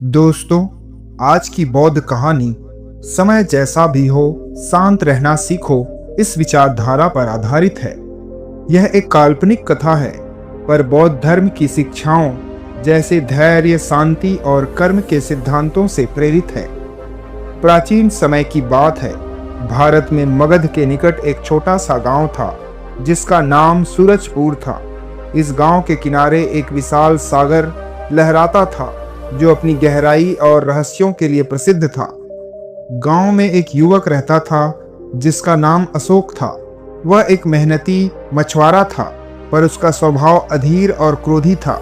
दोस्तों, आज की बौद्ध कहानी समय जैसा भी हो शांत रहना सीखो इस विचारधारा पर आधारित है। यह एक काल्पनिक कथा है, पर बौद्ध धर्म की शिक्षाओं जैसे धैर्य, शांति और कर्म के सिद्धांतों से प्रेरित है। प्राचीन समय की बात है। भारत में मगध के निकट एक छोटा सा गांव था जिसका नाम सूरजपुर था। इस गांव के किनारे एक विशाल सागर लहराता था जो अपनी गहराई और रहस्यों के लिए प्रसिद्ध था। गांव में एक युवक रहता था जिसका नाम अशोक था। वह एक मेहनती मछुआरा था, पर उसका स्वभाव अधीर और क्रोधी था।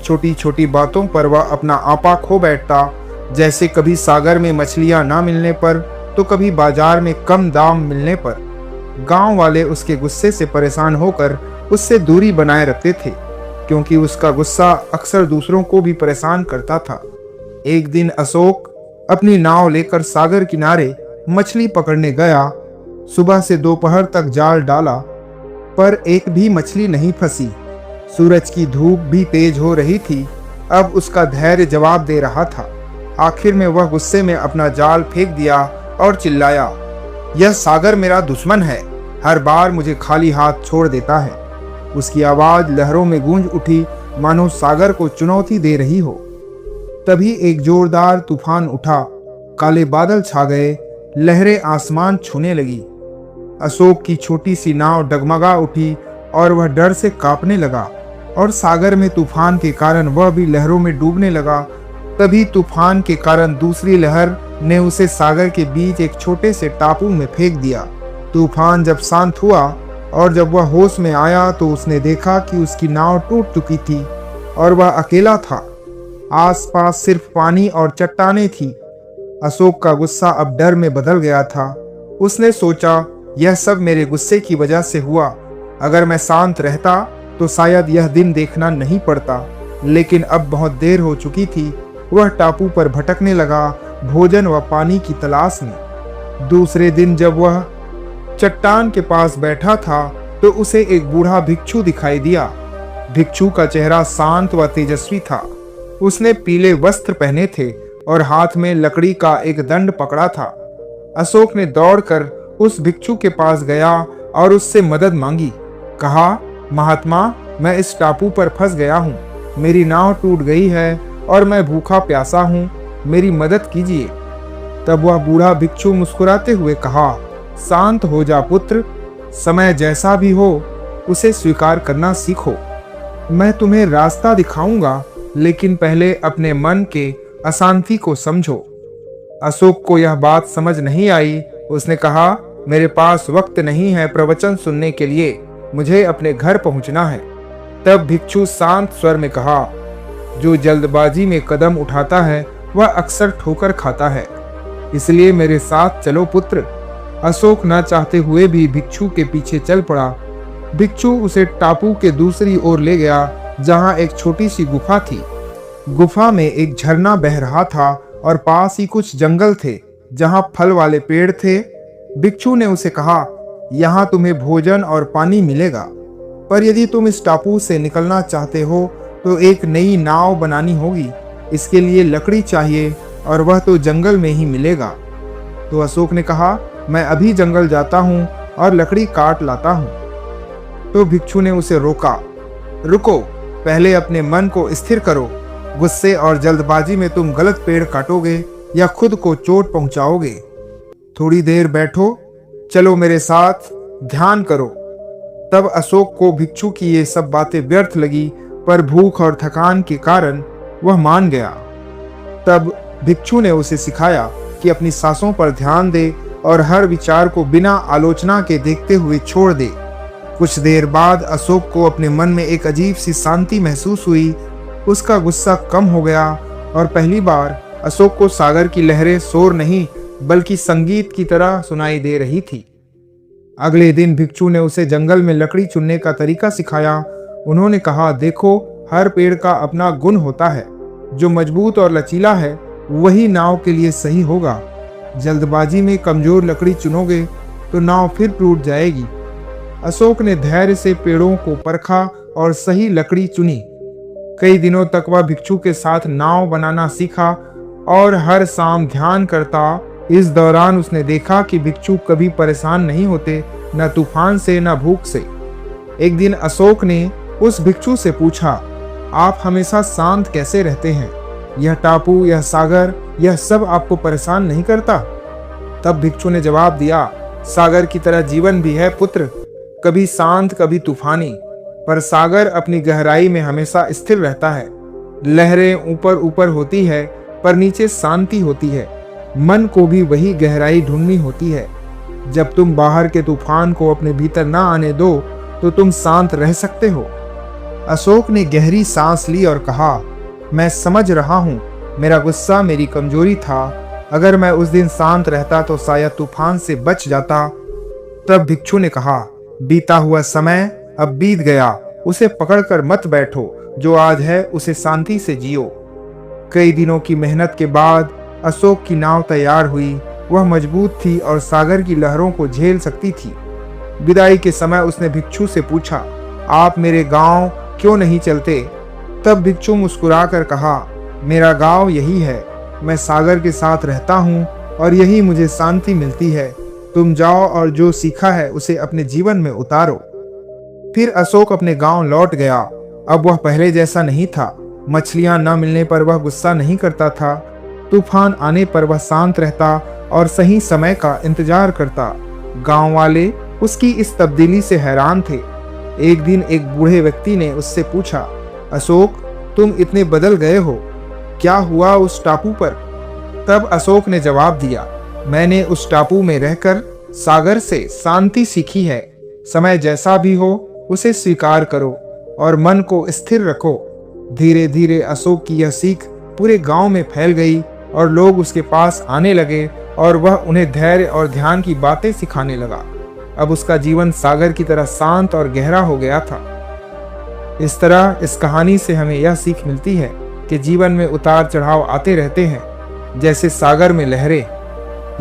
छोटी छोटी बातों पर वह अपना आपा खो बैठता, जैसे कभी सागर में मछलियां ना मिलने पर तो कभी बाजार में कम दाम मिलने पर। गांव वाले उसके गुस्से से परेशान होकर उससे दूरी बनाए रखते थे, क्योंकि उसका गुस्सा अक्सर दूसरों को भी परेशान करता था। एक दिन अशोक अपनी नाव लेकर सागर किनारे मछली पकड़ने गया। सुबह से दोपहर तक जाल डाला, पर एक भी मछली नहीं फंसी। सूरज की धूप भी तेज हो रही थी। अब उसका धैर्य जवाब दे रहा था। आखिर में वह गुस्से में अपना जाल फेंक दिया और चिल्लाया, यह सागर मेरा दुश्मन है, हर बार मुझे खाली हाथ छोड़ देता है। उसकी आवाज लहरों में गूंज उठी, मानो सागर को चुनौती दे रही हो। तभी एक जोरदार तूफान उठा, काले बादल छा गए, लहरें आसमान छूने लगी। अशोक की छोटी सी नाव डगमगा उठी और वह डर से कांपने लगा, और सागर में तूफान के कारण वह भी लहरों में डूबने लगा। तभी तूफान के कारण दूसरी लहर ने उसे सागर के बीच एक छोटे से टापू में फेंक दिया। तूफान जब शांत हुआ और जब वह होश में आया तो उसने देखा कि उसकी नाव टूट चुकी थी और वह अकेला था। आसपास सिर्फ पानी और चट्टानें थी। अशोक का गुस्सा अब डर में बदल गया था। उसने सोचा, यह सब मेरे गुस्से की वजह से हुआ। अगर मैं शांत रहता तो शायद यह दिन देखना नहीं पड़ता। लेकिन अब बहुत देर हो चुकी थी। वह टापू पर भटकने लगा, भोजन व पानी की तलाश में। दूसरे दिन जब वह चट्टान के पास बैठा था तो उसे एक बूढ़ा भिक्षु दिखाई दिया। भिक्षु का चेहरा शांत व तेजस्वी था। उसने पीले वस्त्र पहने थे और हाथ में लकड़ी का एक दंड पकड़ा था। अशोक ने दौड़कर उस भिक्षु के पास गया और उससे मदद मांगी। कहा, महात्मा, मैं इस टापू पर फंस गया हूँ। मेरी नाव टूट गई है और मैं भूखा प्यासा हूँ, मेरी मदद कीजिए। तब वह बूढ़ा भिक्षु मुस्कुराते हुए कहा, शांत हो जा पुत्र, समय जैसा भी हो उसे स्वीकार करना सीखो। मैं तुम्हें रास्ता दिखाऊंगा, लेकिन पहले अपने मन के अशांति को समझो। अशोक को यह बात समझ नहीं आई। उसने कहा, मेरे पास वक्त नहीं है प्रवचन सुनने के लिए, मुझे अपने घर पहुंचना है। तब भिक्षु शांत स्वर में कहा, जो जल्दबाजी में कदम उठाता है वह अक्सर ठोकर खाता है, इसलिए मेरे साथ चलो पुत्र। अशोक न चाहते हुए भी भिक्षु के पीछे चल पड़ा। भिक्षु उसे टापू के दूसरी ओर ले गया, जहां एक छोटी सी गुफा थी। गुफा में एक झरना बह रहा था और पास ही कुछ जंगल थे जहां फल वाले पेड़ थे। भिक्षु ने उसे कहा, यहाँ तुम्हें भोजन और पानी मिलेगा, पर यदि तुम इस टापू से निकलना चाहते हो तो एक नई नाव बनानी होगी। इसके लिए लकड़ी चाहिए और वह तो जंगल में ही मिलेगा। तो अशोक ने कहा, मैं अभी जंगल जाता हूँ और लकड़ी काट लाता हूँ। तो भिक्षु ने उसे रोका। रुको, पहले अपने मन को स्थिर करो। गुस्से और जल्दबाजी में तुम गलत पेड़ काटोगे या खुद को चोट पहुंचाओगे। थोड़ी देर बैठो, चलो मेरे साथ ध्यान करो। तब अशोक को भिक्षु की ये सब बातें व्यर्थ लगी, पर भूख और थकान के कारण वह मान गया। तब भिक्षु ने उसे सिखाया कि अपनी सांसों पर ध्यान दे और हर विचार को बिना आलोचना के देखते हुए छोड़ दे। कुछ देर बाद अशोक को अपने मन में एक अजीब सी शांति महसूस हुई। उसका गुस्सा कम हो गया और पहली बार अशोक को सागर की लहरें शोर नहीं बल्कि संगीत की तरह सुनाई दे रही थी। अगले दिन भिक्षु ने उसे जंगल में लकड़ी चुनने का तरीका सिखाया। उन्होंने कहा, देखो, हर पेड़ का अपना गुण होता है। जो मजबूत और लचीला है वही नाव के लिए सही होगा। जल्दबाजी में कमजोर लकड़ी चुनोगे तो नाव फिर टूट जाएगी। अशोक ने धैर्य से पेड़ों को परखा और सही लकड़ी चुनी। कई दिनों तक वह भिक्षु के साथ नाव बनाना सीखा और हर शाम ध्यान करता। इस दौरान उसने देखा कि भिक्षु कभी परेशान नहीं होते, न तूफान से न भूख से। एक दिन अशोक ने उस भिक्षु से पूछा, आप हमेशा शांत कैसे रहते हैं? यह टापू, यह सागर, यह सब आपको परेशान नहीं करता? तब भिक्षु ने जवाब दिया, सागर की तरह जीवन भी है पुत्र, कभी शांत कभी तूफानी, पर सागर अपनी गहराई में हमेशा स्थिर रहता है। लहरें ऊपर ऊपर होती है पर नीचे शांति होती है। मन को भी वही गहराई ढूंढनी होती है। जब तुम बाहर के तूफान को अपने भीतर ना आने दो तो तुम शांत रह सकते हो। अशोक ने गहरी सांस ली और कहा, मैं समझ रहा हूँ, मेरा गुस्सा मेरी कमजोरी था। अगर मैं उस दिन शांत रहता तो शायद तूफान से बच जाता। तब भिक्षु ने कहा, बीता हुआ समय अब बीत गया, उसे पकड़कर मत बैठो, जो आज है उसे शांति से जियो। कई दिनों की मेहनत के बाद अशोक की नाव तैयार हुई। वह मजबूत थी और सागर की लहरों को झेल सकती थी। विदाई के समय उसने भिक्षु से पूछा, आप मेरे गांव क्यों नहीं चलते? तब भिक्षु मुस्कुराकर कहा, मेरा गांव यही है, मैं सागर के साथ रहता हूँ और यही मुझे शांति मिलती है। तुम जाओ और जो सीखा है उसे अपने जीवन में उतारो। फिर अशोक अपने गांव लौट गया। अब वह पहले जैसा नहीं था। मछलियां न मिलने पर वह गुस्सा नहीं करता था, तूफान आने पर वह शांत रहता और सही समय का इंतजार करता। गांव वाले उसकी इस तब्दीली से हैरान थे। एक दिन एक बूढ़े व्यक्ति ने उससे पूछा, अशोक, तुम इतने बदल गए हो, क्या हुआ उस टापू पर? तब अशोक ने जवाब दिया, मैंने उस टापू में रहकर सागर से शांति सीखी है। समय जैसा भी हो उसे स्वीकार करो और मन को स्थिर रखो। धीरे धीरे अशोक की यह सीख पूरे गांव में फैल गई और लोग उसके पास आने लगे और वह उन्हें धैर्य और ध्यान की बातें सिखाने लगा। अब उसका जीवन सागर की तरह शांत और गहरा हो गया था। इस तरह इस कहानी से हमें यह सीख मिलती है कि जीवन में उतार चढ़ाव आते रहते हैं, जैसे सागर में लहरें।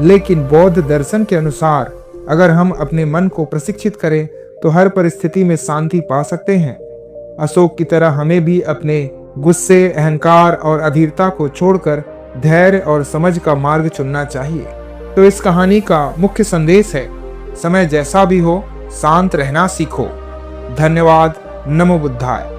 लेकिन बौद्ध दर्शन के अनुसार अगर हम अपने मन को प्रशिक्षित करें तो हर परिस्थिति में शांति पा सकते हैं। अशोक की तरह हमें भी अपने गुस्से, अहंकार और अधीरता को छोड़कर धैर्य और समझ का मार्ग चुनना चाहिए। तो इस कहानी का मुख्य संदेश है, समय जैसा भी हो शांत रहना सीखो। धन्यवाद। नमो बुद्धाय।